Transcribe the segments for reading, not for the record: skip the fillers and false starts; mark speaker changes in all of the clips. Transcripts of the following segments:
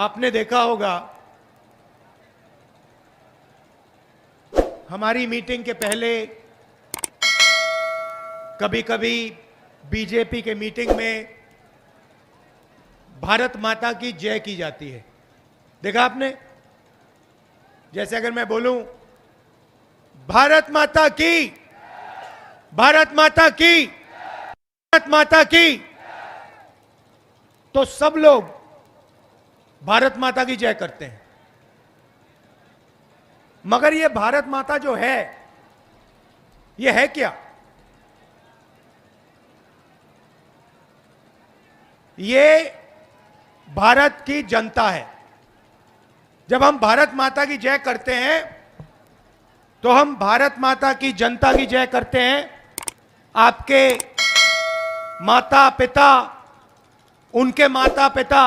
Speaker 1: आपने देखा होगा हमारी मीटिंग के पहले कभी कभी बीजेपी के मीटिंग में भारत माता की जय की जाती है। देखा आपने? जैसे अगर मैं बोलूं भारत माता की, भारत माता की, भारत माता की, तो सब लोग भारत माता की जय करते हैं। मगर ये भारत माता जो है, ये है क्या? ये भारत की जनता है। जब हम भारत माता की जय करते हैं तो हम भारत माता की जनता की जय करते हैं। आपके माता पिता, उनके माता पिता,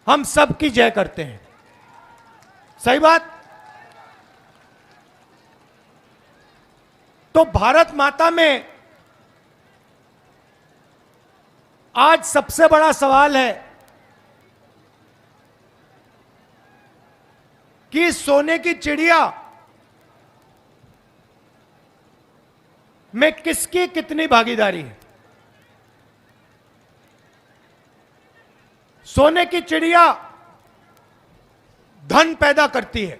Speaker 1: हम सब की जय करते हैं। सही बात? तो भारत माता में आज सबसे बड़ा सवाल है कि सोने की चिड़िया में किसकी कितनी भागीदारी है। सोने की चिड़िया धन पैदा करती है।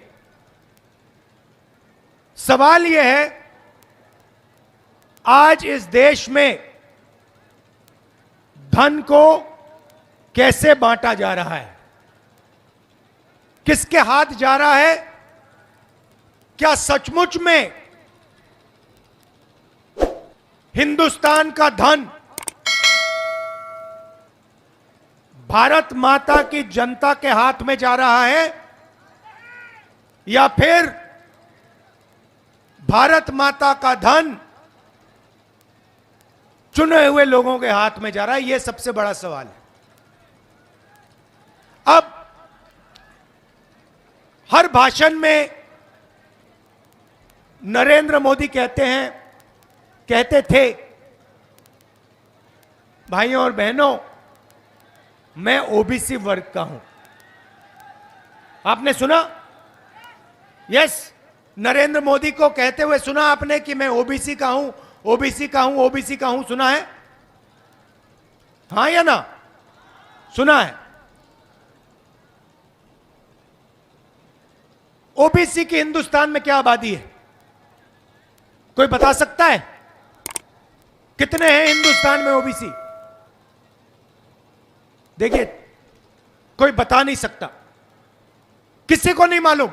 Speaker 1: सवाल यह है, आज इस देश में धन को कैसे बांटा जा रहा है? किसके हाथ जा रहा है? क्या सचमुच में हिंदुस्तान का धन भारत माता की जनता के हाथ में जा रहा है, या फिर भारत माता का धन चुने हुए लोगों के हाथ में जा रहा है? यह सबसे बड़ा सवाल है। अब हर भाषण में नरेंद्र मोदी कहते थे, भाइयों और बहनों, मैं ओबीसी वर्ग का हूं। आपने सुना? यस, नरेंद्र मोदी को कहते हुए सुना आपने कि मैं ओबीसी का हूं, ओबीसी का हूं, ओबीसी का हूं? सुना है? हां या ना? सुना है। ओबीसी की हिंदुस्तान में क्या आबादी है? कोई बता सकता है? कितने हैं हिंदुस्तान में ओबीसी? देखिए, कोई बता नहीं सकता। किसी को नहीं मालूम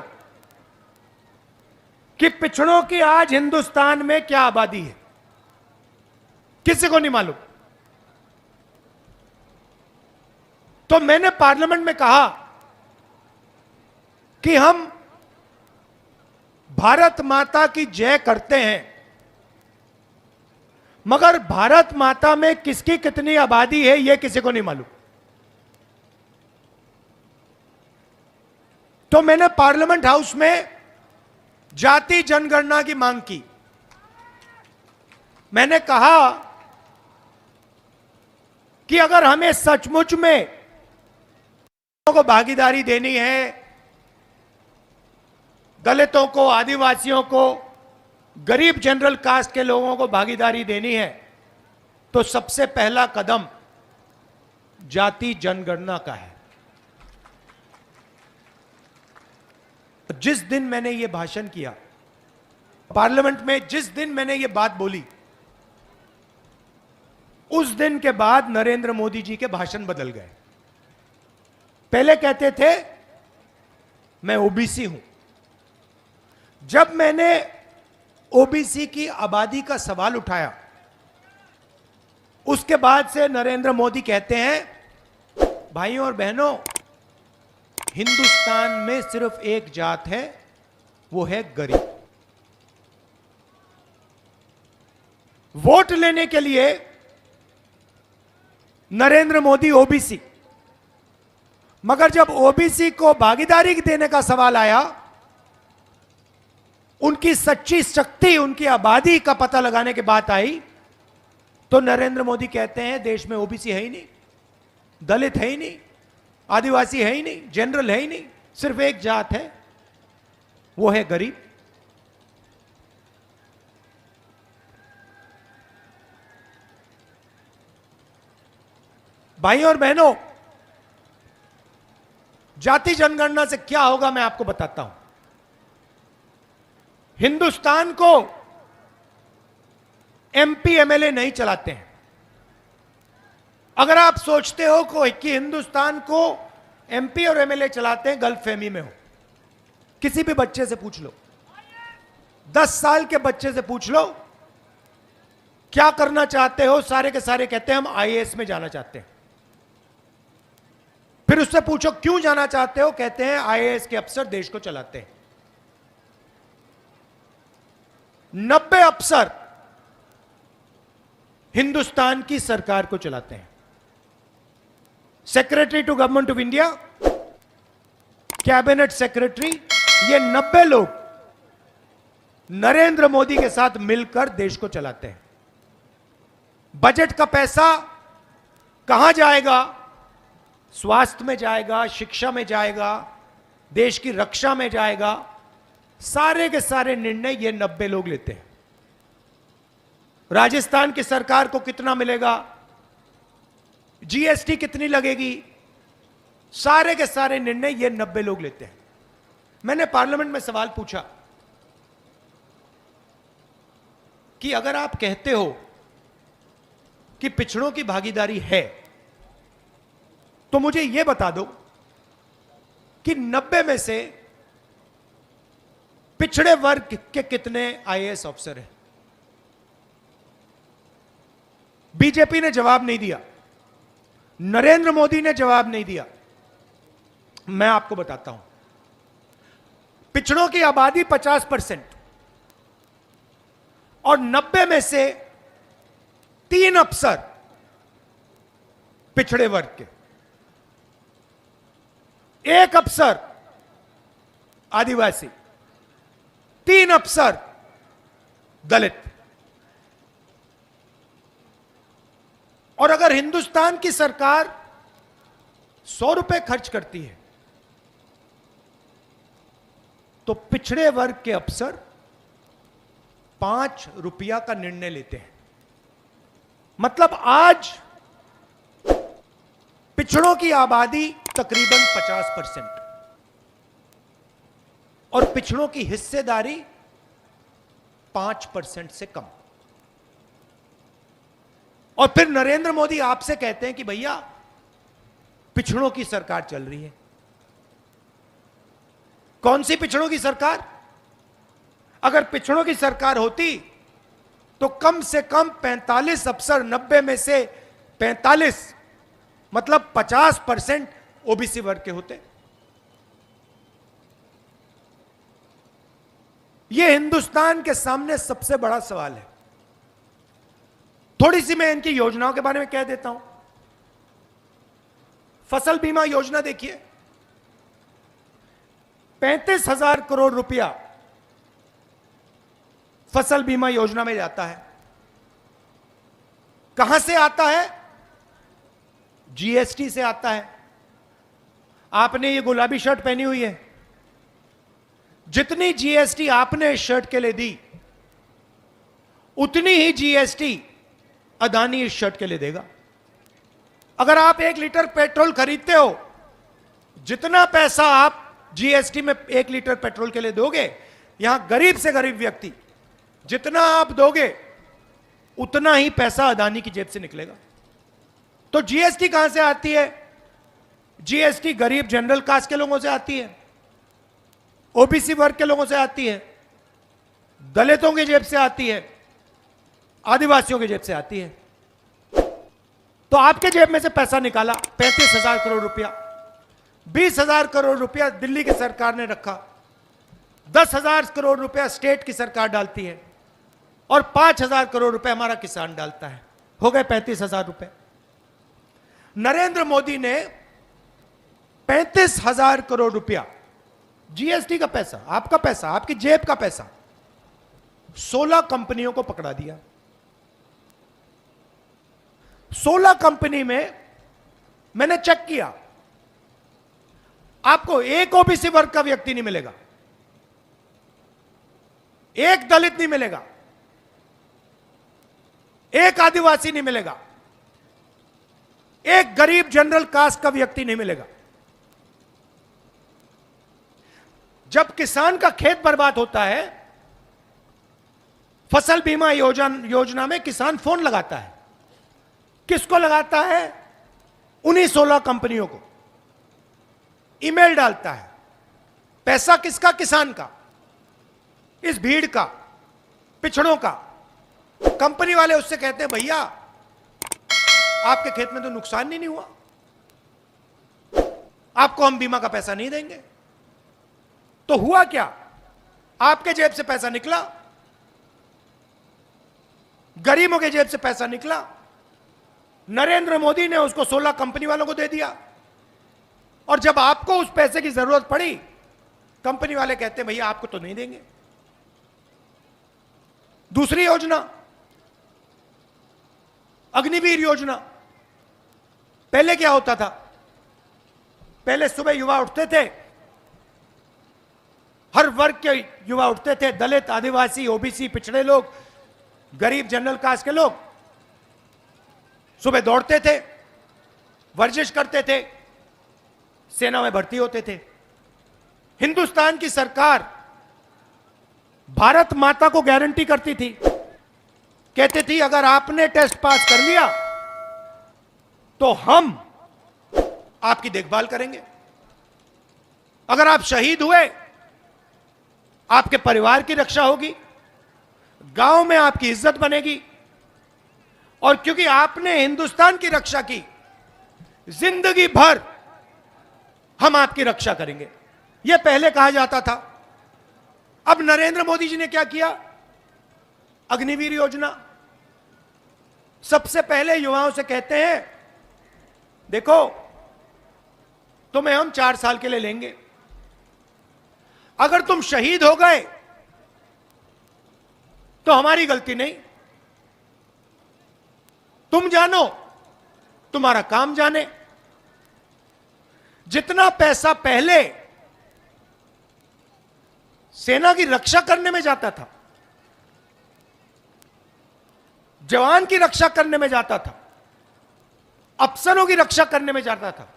Speaker 1: कि पिछड़ों की आज हिंदुस्तान में क्या आबादी है। किसी को नहीं मालूम। तो मैंने पार्लियामेंट में कहा कि हम भारत माता की जय करते हैं, मगर भारत माता में किसकी कितनी आबादी है यह किसी को नहीं मालूम। तो मैंने पार्लियामेंट हाउस में जाति जनगणना की मांग की। मैंने कहा कि अगर हमें सचमुच में को भागीदारी देनी है, दलितों को, आदिवासियों को, गरीब जनरल कास्ट के लोगों को भागीदारी देनी है, तो सबसे पहला कदम जाति जनगणना का है। जिस दिन मैंने यह भाषण किया पार्लियामेंट में, जिस दिन मैंने यह बात बोली, उस दिन के बाद नरेंद्र मोदी जी के भाषण बदल गए। पहले कहते थे मैं ओबीसी हूं। जब मैंने ओबीसी की आबादी का सवाल उठाया, उसके बाद से नरेंद्र मोदी कहते हैं, भाइयों और बहनों, हिंदुस्तान में सिर्फ एक जात है, वो है गरीब। वोट लेने के लिए नरेंद्र मोदी ओबीसी, मगर जब ओबीसी को भागीदारी देने का सवाल आया, उनकी सच्ची शक्ति, उनकी आबादी का पता लगाने की बात आई, तो नरेंद्र मोदी कहते हैं देश में ओबीसी है ही नहीं, दलित है ही नहीं, आदिवासी है ही नहीं, जनरल है ही नहीं, सिर्फ एक जात है, वो है गरीब। भाई और बहनों, जाति जनगणना से क्या होगा मैं आपको बताता हूं। हिंदुस्तान को एमपी एमएलए नहीं चलाते हैं। अगर आप सोचते हो कि हिंदुस्तान को एमपी और एमएलए चलाते हैं, गलतफहमी में हो। किसी भी बच्चे से पूछ लो, 10 साल के बच्चे से पूछ लो क्या करना चाहते हो, सारे के सारे कहते हैं हम आईएएस में जाना चाहते हैं। फिर उससे पूछो क्यों जाना चाहते हो, कहते हैं आईएएस के अफसर देश को चलाते हैं। 90 अफसर हिंदुस्तान की सरकार को चलाते हैं। Secretary to government of India, cabinet secretary, ये 90 लोग नरेंद्र मोदी के साथ मिलकर देश को चलाते हैं। बजट का पैसा कहां जाएगा? स्वास्थ्य में जाएगा, शिक्षा में जाएगा, देश की रक्षा में जाएगा। सारे के सारे निर्णय ये 90 लोग लेते हैं। राजस्थान की सरकार को कितना मिलेगा, जीएसटी कितनी लगेगी, सारे के सारे निर्णय ये 90 लोग लेते हैं। मैंने पार्लियामेंट में सवाल पूछा कि अगर आप कहते हो कि पिछड़ों की भागीदारी है, तो मुझे यह बता दो कि 90 में से पिछड़े वर्ग के कितने आईएएस अफसर हैं। बीजेपी ने जवाब नहीं दिया, नरेंद्र मोदी ने जवाब नहीं दिया। मैं आपको बताता हूं, पिछड़ों की आबादी 50% और 90 में से 3 अफसर पिछड़े वर्ग के, 1 अफसर आदिवासी, 3 अफसर दलित। और अगर हिंदुस्तान की सरकार 100 रुपए खर्च करती है तो पिछड़े वर्ग के अफसर 5 रुपया का निर्णय लेते हैं। मतलब आज पिछड़ों की आबादी तकरीबन 50% और पिछड़ों की हिस्सेदारी 5% से कम। और फिर नरेंद्र मोदी आपसे कहते हैं कि भैया पिछड़ों की सरकार चल रही है। कौन सी पिछड़ों की सरकार? अगर पिछड़ों की सरकार होती तो कम से कम 45 अफसर, 90 में से 45 मतलब 50% ओबीसी वर्ग के होते। यह हिंदुस्तान के सामने सबसे बड़ा सवाल है। थोड़ी सी मैं इनकी योजनाओं के बारे में कह देता हूं। फसल बीमा योजना देखिए, 35,000 करोड़ रुपया फसल बीमा योजना में जाता है। कहां से आता है? जीएसटी से आता है। आपने ये गुलाबी शर्ट पहनी हुई है, जितनी जीएसटी आपने इस शर्ट के लिए दी उतनी ही जीएसटी अदानी इस शर्ट के लिए देगा। अगर आप 1 लीटर पेट्रोल खरीदते हो, जितना पैसा आप जीएसटी में 1 लीटर पेट्रोल के लिए दोगे, यहां गरीब से गरीब व्यक्ति जितना आप दोगे उतना ही पैसा अदानी की जेब से निकलेगा। तो जीएसटी कहां से आती है? जीएसटी गरीब जनरल कास्ट के लोगों से आती है, ओबीसी वर्ग के लोगों से आती है, दलितों की जेब से आती है, आदिवासियों की जेब से आती है। तो आपके जेब में से पैसा निकाला 35,000 करोड़ रुपया, 20,000 करोड़ रुपया दिल्ली की सरकार ने रखा, 10,000 करोड़ रुपया स्टेट की सरकार डालती है और 5,000 करोड़ रुपए हमारा किसान डालता है। हो गए 35,000 रुपए। नरेंद्र मोदी ने 35,000 करोड़ रुपया जीएसटी का पैसा, आपका पैसा, आपकी जेब का पैसा 16 कंपनियों को पकड़ा दिया। 16 कंपनी में मैंने चेक किया, आपको एक ओबीसी वर्ग का व्यक्ति नहीं मिलेगा, एक दलित नहीं मिलेगा, एक आदिवासी नहीं मिलेगा, एक गरीब जनरल कास्ट का व्यक्ति नहीं मिलेगा। जब किसान का खेत बर्बाद होता है, फसल बीमा योजना में किसान फोन लगाता है। किसको लगाता है? उन्हीं 16 कंपनियों को ईमेल डालता है। पैसा किसका? किसान का, इस भीड़ का, पिछड़ों का। कंपनी वाले उससे कहते हैं भैया आपके खेत में तो नुकसान ही नहीं हुआ, आपको हम बीमा का पैसा नहीं देंगे। तो हुआ क्या? आपके जेब से पैसा निकला, गरीबों के जेब से पैसा निकला। नरेंद्र मोदी ने उसको 16 कंपनी वालों को दे दिया, और जब आपको उस पैसे की जरूरत पड़ी, कंपनी वाले कहते हैं भैया आपको तो नहीं देंगे। दूसरी योजना अग्निवीर योजना। पहले क्या होता था? पहले सुबह युवा उठते थे, हर वर्ग के युवा उठते थे, दलित, आदिवासी, ओबीसी, पिछड़े लोग, गरीब जनरल कास्ट के लोग सुबह दौड़ते थे, वर्जिश करते थे, सेना में भर्ती होते थे। हिंदुस्तान की सरकार भारत माता को गारंटी करती थी, कहती थी अगर आपने टेस्ट पास कर लिया तो हम आपकी देखभाल करेंगे, अगर आप शहीद हुए आपके परिवार की रक्षा होगी, गांव में आपकी इज्जत बनेगी, और क्योंकि आपने हिंदुस्तान की रक्षा की, जिंदगी भर हम आपकी रक्षा करेंगे। यह पहले कहा जाता था। अब नरेंद्र मोदी जी ने क्या किया? अग्निवीर योजना। सबसे पहले युवाओं से कहते हैं देखो तुम्हें हम 4 साल के लिए लेंगे, अगर तुम शहीद हो गए तो हमारी गलती नहीं, तुम जानो, तुम्हारा काम जाने। जितना पैसा पहले सेना की रक्षा करने में जाता था, जवान की रक्षा करने में जाता था, अफसरों की रक्षा करने में जाता था,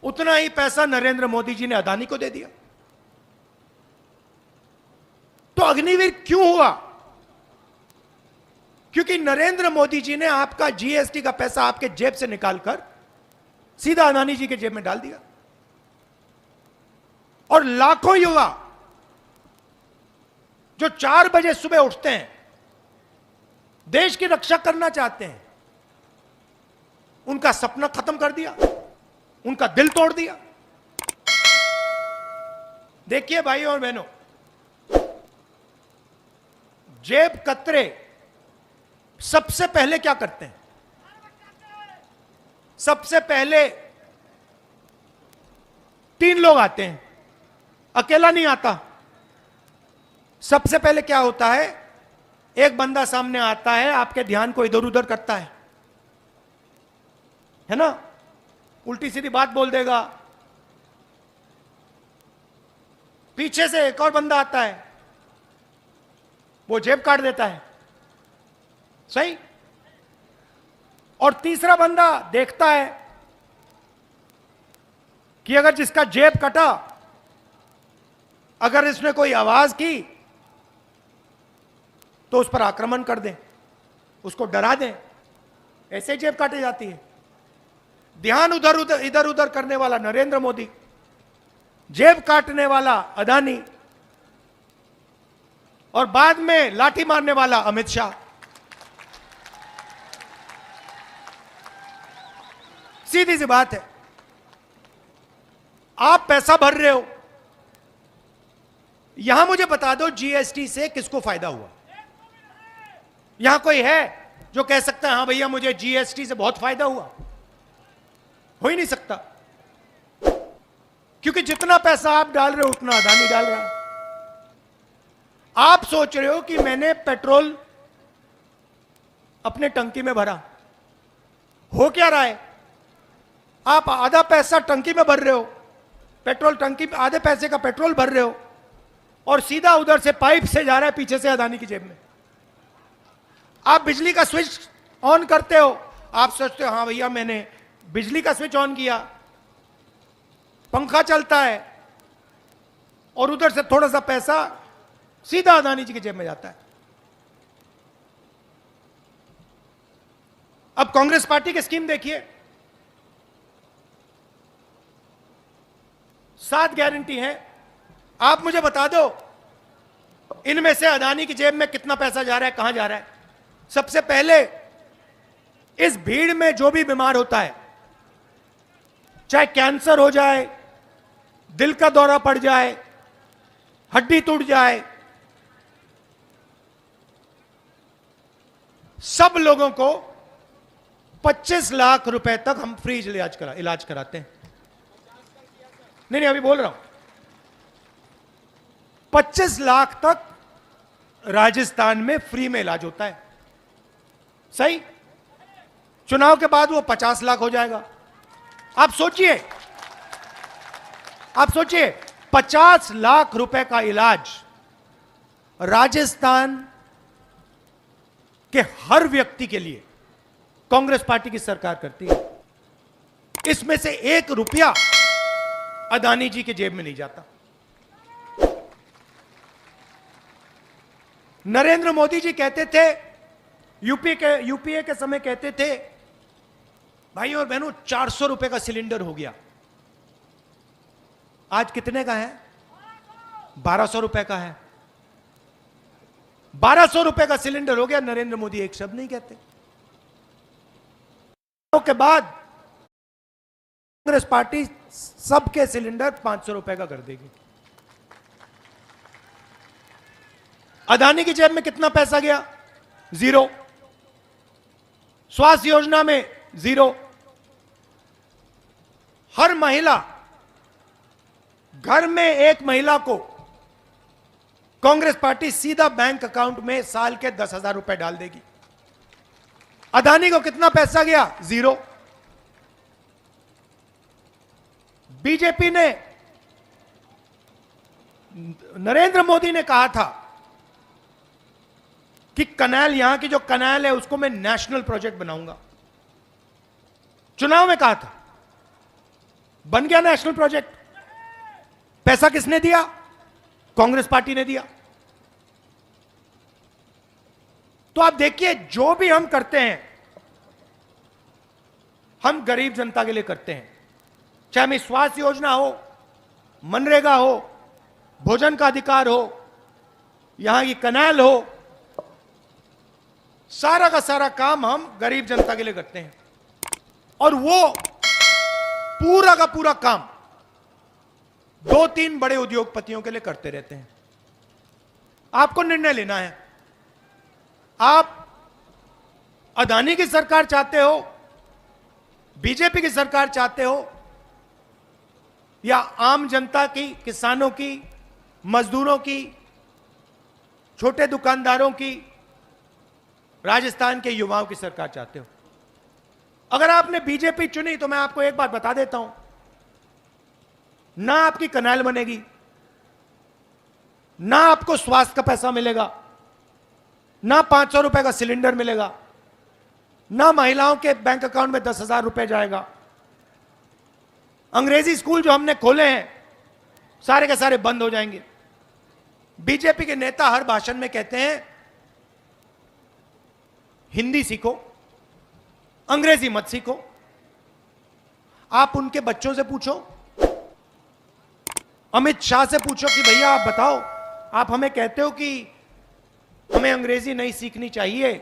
Speaker 1: उतना ही पैसा नरेंद्र मोदी जी ने अदानी को दे दिया। तो अग्निवीर क्यों हुआ? क्योंकि नरेंद्र मोदी जी ने आपका जीएसटी का पैसा आपके जेब से निकालकर सीधा अदानी जी के जेब में डाल दिया, और लाखों युवा जो 4 बजे सुबह उठते हैं, देश की रक्षा करना चाहते हैं, उनका सपना खत्म कर दिया, उनका दिल तोड़ दिया। देखिए भाइयों और बहनों, जेब कतरे सबसे पहले क्या करते हैं? सबसे पहले 3 लोग आते हैं, अकेला नहीं आता। सबसे पहले क्या होता है? एक बंदा सामने आता है, आपके ध्यान को इधर उधर करता है ना, उल्टी सीधी बात बोल देगा। पीछे से एक और बंदा आता है, वो जेब काट देता है, सही। और तीसरा बंदा देखता है कि अगर जिसका जेब कटा, अगर इसने कोई आवाज की तो उस पर आक्रमण कर दें, उसको डरा दें। ऐसे जेब काटी जाती है। ध्यान इधर उधर करने वाला नरेंद्र मोदी, जेब काटने वाला अदानी, और बाद में लाठी मारने वाला अमित शाह। सीधी सी बात है, आप पैसा भर रहे हो। यहां मुझे बता दो, जीएसटी से किसको फायदा हुआ? यहां कोई है जो कह सकता है हां भैया मुझे जीएसटी से बहुत फायदा हुआ? हो ही नहीं सकता, क्योंकि जितना पैसा आप डाल रहे हो उतना अदानी डाल रहा है। आप सोच रहे हो कि मैंने पेट्रोल अपने टंकी में भरा, हो क्या रहा है? आप आधा पैसा टंकी में भर रहे हो, पेट्रोल टंकी में आधे पैसे का पेट्रोल भर रहे हो और सीधा उधर से पाइप से जा रहा है पीछे से अदानी की जेब में। आप बिजली का स्विच ऑन करते हो, आप सोचते हो हाँ भैया मैंने बिजली का स्विच ऑन किया, पंखा चलता है और उधर से थोड़ा सा पैसा सीधा अदानी जी की जेब में जाता है। अब कांग्रेस पार्टी की स्कीम देखिए, 7 गारंटी है। आप मुझे बता दो इनमें से अदानी की जेब में कितना पैसा जा रहा है, कहां जा रहा है। सबसे पहले इस भीड़ में जो भी बीमार होता है, चाहे कैंसर हो जाए, दिल का दौरा पड़ जाए, हड्डी टूट जाए, सब लोगों को 25 लाख रुपए तक हम फ्री इलाज कराते हैं। नहीं अभी बोल रहा हूं, 25 लाख तक राजस्थान में फ्री में इलाज होता है। सही, चुनाव के बाद वो 50 लाख हो जाएगा। आप सोचिए 50 लाख रुपए का इलाज राजस्थान के हर व्यक्ति के लिए कांग्रेस पार्टी की सरकार करती है। इसमें से 1 रुपया अदानी जी की जेब में नहीं जाता। नरेंद्र मोदी जी कहते थे, यूपीए के समय कहते थे, भाई और बहनों 400 रुपए का सिलेंडर हो गया। आज कितने का है? 1200 रुपए का है। 1200 रुपए का सिलेंडर हो गया। नरेंद्र मोदी एक शब्द नहीं कहते। के बाद कांग्रेस पार्टी सबके सिलेंडर 500 रुपए का कर देगी। अदानी की जेब में कितना पैसा गया? 0। स्वास्थ्य योजना में 0। हर महिला, घर में एक महिला को कांग्रेस पार्टी सीधा बैंक अकाउंट में साल के 10,000 रुपए डाल देगी। अदानी को कितना पैसा गया? 0। बीजेपी ने, नरेंद्र मोदी ने कहा था कि कनाल, यहां की जो कनाल है उसको मैं नेशनल प्रोजेक्ट बनाऊंगा। चुनाव में कहा था, बन गया नेशनल प्रोजेक्ट। पैसा किसने दिया? कांग्रेस पार्टी ने दिया। तो आप देखिए, जो भी हम करते हैं हम गरीब जनता के लिए करते हैं। चाहे हमें स्वास्थ्य योजना हो, मनरेगा हो, भोजन का अधिकार हो, यहां की कनाल हो, सारा का सारा काम हम गरीब जनता के लिए करते हैं। और वो पूरा का पूरा काम 2-3 बड़े उद्योगपतियों के लिए करते रहते हैं। आपको निर्णय लेना है, आप अदानी की सरकार चाहते हो, बीजेपी की सरकार चाहते हो, या आम जनता की, किसानों की, मजदूरों की, छोटे दुकानदारों की, राजस्थान के युवाओं की सरकार चाहते हो। अगर आपने बीजेपी चुनी तो मैं आपको एक बात बता देता हूं, ना आपकी कनाल बनेगी, ना आपको स्वास्थ्य का पैसा मिलेगा, ना 500 रुपए का सिलेंडर मिलेगा, ना महिलाओं के बैंक अकाउंट में 10,000 रुपए जाएगा। अंग्रेजी स्कूल जो हमने खोले हैं सारे के सारे बंद हो जाएंगे। बीजेपी के नेता हर भाषण में कहते हैं हिंदी सीखो, अंग्रेजी मत सीखो। आप उनके बच्चों से पूछो, अमित शाह से पूछो कि भैया आप बताओ, आप हमें कहते हो कि हमें अंग्रेजी नहीं सीखनी चाहिए,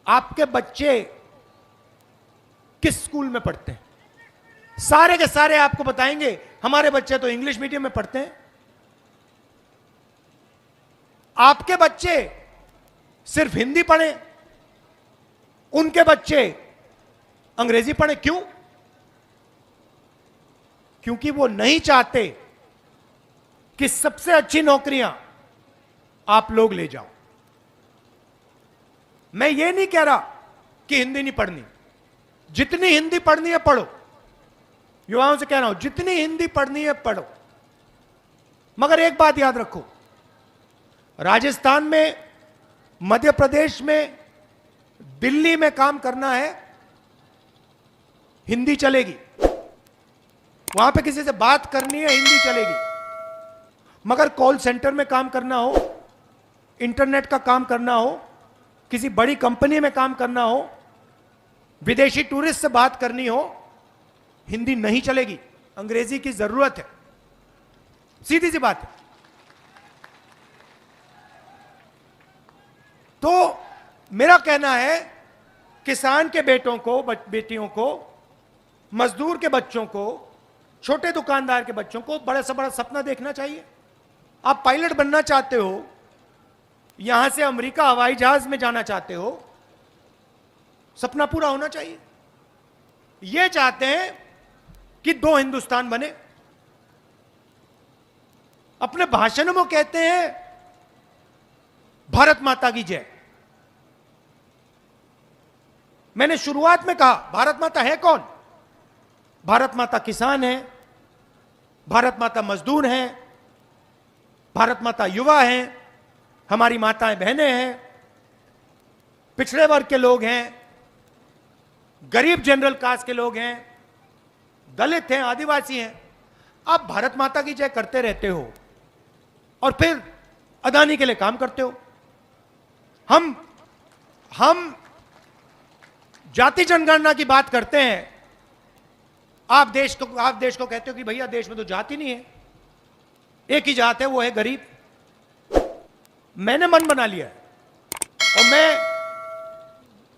Speaker 1: आपके बच्चे किस स्कूल में पढ़ते हैं? सारे के सारे आपको बताएंगे हमारे बच्चे तो इंग्लिश मीडियम में पढ़ते हैं। आपके बच्चे सिर्फ हिंदी पढ़े, उनके बच्चे अंग्रेजी पढ़े। क्यों? क्योंकि वो नहीं चाहते कि सबसे अच्छी नौकरियां आप लोग ले जाओ। मैं ये नहीं कह रहा कि हिंदी नहीं पढ़नी, जितनी हिंदी पढ़नी है पढ़ो, युवाओं से कह रहा हूं, जितनी हिंदी पढ़नी है पढ़ो, मगर एक बात याद रखो, राजस्थान में, मध्य प्रदेश में, दिल्ली में काम करना है, हिंदी चलेगी। वहां पे किसी से बात करनी है, हिंदी चलेगी। मगर कॉल सेंटर में काम करना हो, इंटरनेट का काम करना हो, किसी बड़ी कंपनी में काम करना हो, विदेशी टूरिस्ट से बात करनी हो, हिंदी नहीं चलेगी, अंग्रेजी की जरूरत है। सीधी सी बात है। तो मेरा कहना है, किसान के बेटों को, बेटियों को, मजदूर के बच्चों को, छोटे दुकानदार के बच्चों को बड़ा से बड़ा सपना देखना चाहिए। आप पायलट बनना चाहते हो, यहां से अमेरिका हवाई जहाज में जाना चाहते हो, सपना पूरा होना चाहिए। ये चाहते हैं कि दो हिंदुस्तान बने। अपने भाषण में कहते हैं भारत माता की जय। मैंने शुरुआत में कहा, भारत माता है कौन? भारत माता किसान है, भारत माता मजदूर हैं, भारत माता युवा हैं, हमारी माताएं बहनें हैं, पिछड़े वर्ग के लोग हैं, गरीब जनरल कास्ट के लोग हैं, दलित हैं, आदिवासी हैं। आप भारत माता की जय करते रहते हो और फिर अदानी के लिए काम करते हो। हम जाति जनगणना की बात करते हैं, आप देश को कहते हो कि भैया देश में तो जाति नहीं है, एक ही जात है, वो है गरीब। मैंने मन बना लिया है, और मैं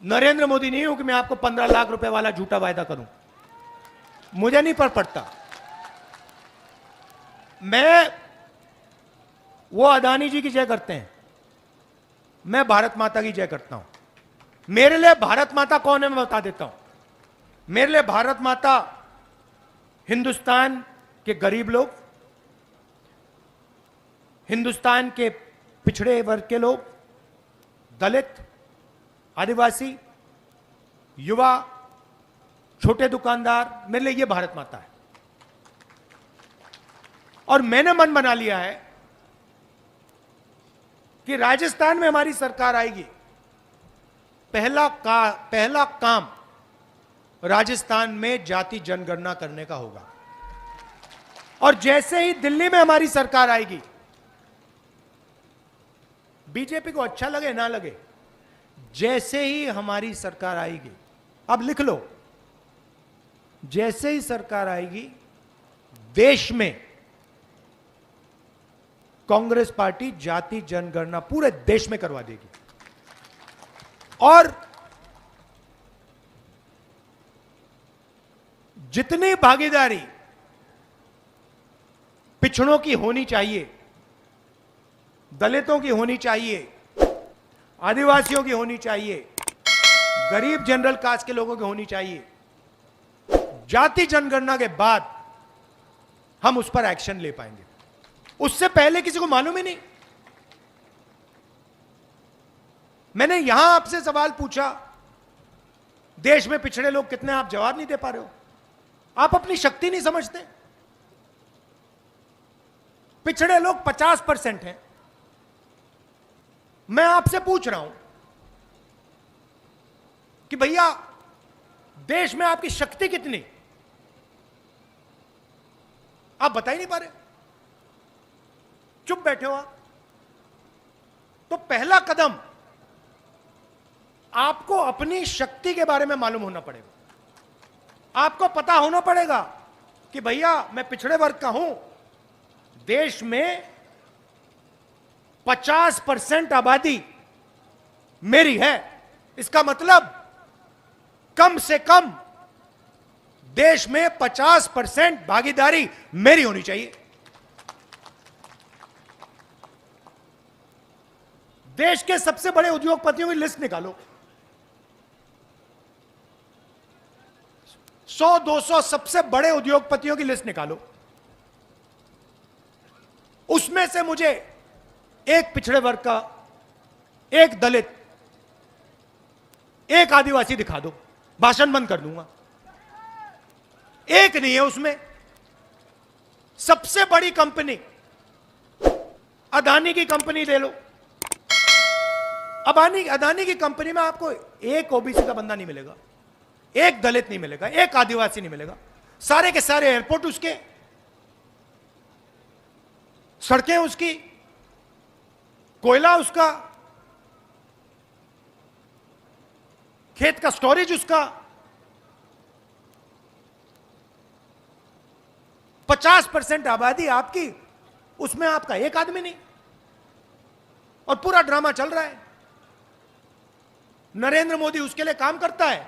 Speaker 1: नरेंद्र मोदी नहीं हूं कि मैं आपको 15 लाख रुपए वाला झूठा वायदा करूं, मुझे नहीं पर पड़ता। मैं, वो अदानी जी की जय करते हैं, मैं भारत माता की जय करता हूं। मेरे लिए भारत माता कौन है मैं बता देता हूं। मेरे लिए भारत माता हिंदुस्तान के गरीब लोग, हिंदुस्तान के पिछड़े वर्ग के लोग, दलित, आदिवासी, युवा, छोटे दुकानदार, मेरे लिए ये भारत माता है। और मैंने मन बना लिया है कि राजस्थान में हमारी सरकार आएगी, पहला काम राजस्थान में जाति जनगणना करने का होगा। और जैसे ही दिल्ली में हमारी सरकार आएगी, बीजेपी को अच्छा लगे ना लगे, जैसे ही हमारी सरकार आएगी, अब लिख लो, जैसे ही सरकार आएगी, देश में कांग्रेस पार्टी जाति जनगणना पूरे देश में करवा देगी। और जितनी भागीदारी पिछड़ों की होनी चाहिए, दलितों की होनी चाहिए, आदिवासियों की होनी चाहिए, गरीब जनरल कास्ट के लोगों की होनी चाहिए, जाति जनगणना के बाद हम उस पर एक्शन ले पाएंगे। उससे पहले किसी को मालूम ही नहीं। मैंने यहां आपसे सवाल पूछा, देश में पिछड़े लोग कितने, आप जवाब नहीं दे पा रहे हो। आप अपनी शक्ति नहीं समझते। पिछड़े लोग 50% हैं। मैं आपसे पूछ रहा हूं कि भैया देश में आपकी शक्ति कितनी, आप बता ही नहीं पा रहे, चुप बैठे हो आप। तो पहला कदम आपको अपनी शक्ति के बारे में मालूम होना पड़ेगा। आपको पता होना पड़ेगा कि भैया मैं पिछड़े वर्ग का हूं, देश में 50% आबादी मेरी है, इसका मतलब कम से कम देश में 50% भागीदारी मेरी होनी चाहिए। देश के सबसे बड़े उद्योगपतियों की लिस्ट निकालो, 100-200 सबसे बड़े उद्योगपतियों की लिस्ट निकालो, उसमें से मुझे एक पिछड़े वर्ग का, एक दलित, एक आदिवासी दिखा दो, भाषण बंद कर दूंगा। एक नहीं है उसमें। सबसे बड़ी कंपनी अदानी की कंपनी ले लो। अदानी की कंपनी में आपको एक ओबीसी का बंदा नहीं मिलेगा, एक दलित नहीं मिलेगा, एक आदिवासी नहीं मिलेगा। सारे के सारे एयरपोर्ट उसके, सड़कें उसकी, कोयला उसका, खेत का स्टोरेज उसका। 50% आबादी आपकी, उसमें आपका एक आदमी नहीं। और पूरा ड्रामा चल रहा है। नरेंद्र मोदी उसके लिए काम करता है।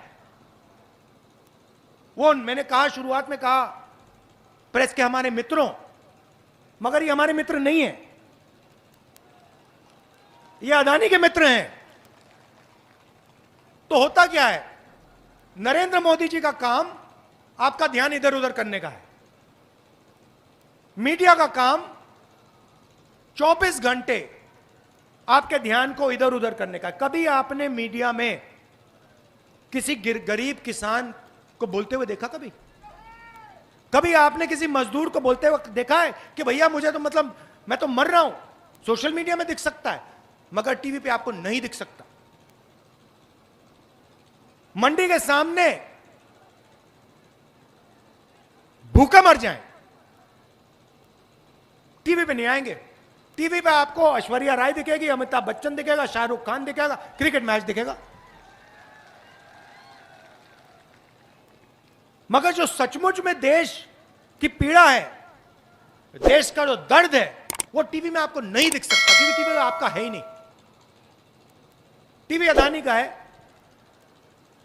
Speaker 1: वो मैंने कहा, शुरुआत में कहा प्रेस के हमारे मित्रों, मगर ये हमारे मित्र नहीं है, ये अदानी के मित्र हैं। तो होता क्या है, नरेंद्र मोदी जी का काम आपका ध्यान इधर उधर करने का है। मीडिया का काम 24 घंटे आपके ध्यान को इधर उधर करने का। कभी आपने मीडिया में किसी गरीब किसान को बोलते हुए देखा? कभी आपने किसी मजदूर को बोलते हुए देखा है कि भैया मुझे तो मतलब मैं तो मर रहा हूं? सोशल मीडिया में दिख सकता है, मगर टीवी पे आपको नहीं दिख सकता। मंडी के सामने भूखे मर जाएं, टीवी पे नहीं आएंगे। टीवी पे आपको ऐश्वर्या राय दिखेगी, अमिताभ बच्चन दिखेगा, शाहरुख खान दिखेगा, क्रिकेट मैच दिखेगा। मगर जो सचमुच में देश की पीड़ा है, देश का जो दर्द है, वो टीवी में आपको नहीं दिख सकता, क्योंकि टीवी आपका है ही नहीं। टीवी अदानी का है,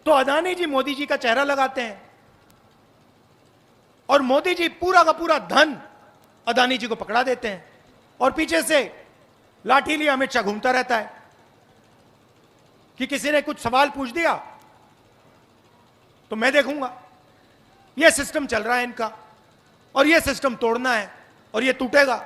Speaker 1: तो अदानी जी मोदी जी का चेहरा लगाते हैं और मोदी जी पूरा का पूरा धन अदानी जी को पकड़ा देते हैं और पीछे से लाठी लिए अमित शाह घूमता रहता है कि किसी ने कुछ सवाल पूछ दिया तो मैं देखूंगा। यह सिस्टम चल रहा है इनका, और यह सिस्टम तोड़ना है और यह टूटेगा।